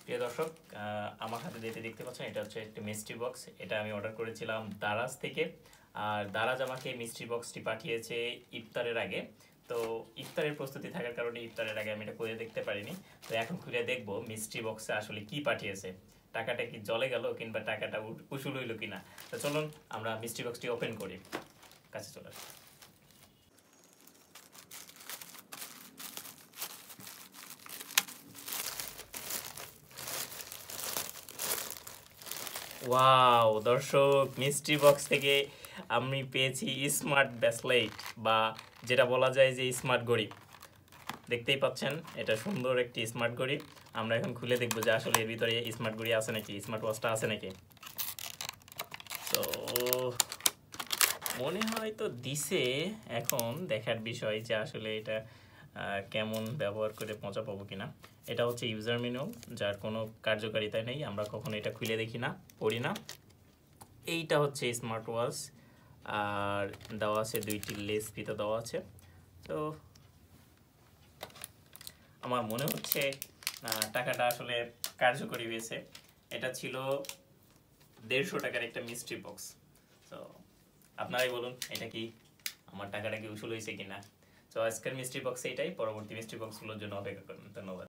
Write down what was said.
প্রিয় দর্শক, আমার হাতে যেটা দেখতে পাচ্ছেন এটা হচ্ছে একটি মিস্ট্রি বক্স। এটা আমি অর্ডার করেছিলাম দারাজ থেকে। আর দারাজ আমাকে মিস্ট্রি বক্সটি পাঠিয়েছে ইফতারের আগে। তো ইফতারের প্রস্তুতি থাকার কারণে ইফতারের আগে আমি এটা খুলে দেখতে পারিনি। তো এখন খুলে দেখবো মিস্ট্রি বক্সে আসলে কি পাঠিয়েছে। টাকাটা কি জলে গেল কিংবা টাকাটা উসুল হইলো কিনা। তো চলুন আমরা মিস্ট্রি বক্সটি ওপেন করি। কাছে চলে আসি। ওয়াও দর্শক, মিস্ট্রি বক্স থেকে আমি পেয়েছি স্মার্ট ব্রেসলেট, বা যেটা বলা যায় যে স্মার্ট ঘড়ি। দেখতেই পাচ্ছেন এটা সুন্দর একটি স্মার্ট ঘড়ি। আমরা এখন খুলে দেখবো যে আসলে এর ভিতরে স্মার্ট ঘড়ি আছে নাকি, স্মার্ট ওয়াচটা আছে নাকি। তো মনে হয় তো দিছে। এখন দেখার বিষয় যে আসলে এটা কেমন ব্যবহার করে মজা পাবো কিনা। এটা হচ্ছে ইউজার মেনু, যার কোনো কার্যকারিতা নেই, আমরা কখনো এটা খুলে দেখি না, পড়ি না। এইটা হচ্ছে স্মার্ট ওয়াচ। আর দেওয়া আছে দুইটি লেস ফিতা দেওয়া আছে। তো আমার মনে হচ্ছে টাকাটা আসলে কার্যকরী হয়েছে। এটা ছিল 150 টাকার একটা মিস্ট্রি বক্স। তো আপনারাই বলুন এটা কি, আমার টাকাটা কি উসুল হয়েছে কিনা। তো আজকের মিস্ট্রি বক্স এইটাই, পরবর্তী মিস্ট্রি বক্সগুলোর জন্য অপেক্ষা করুন। ধন্যবাদ।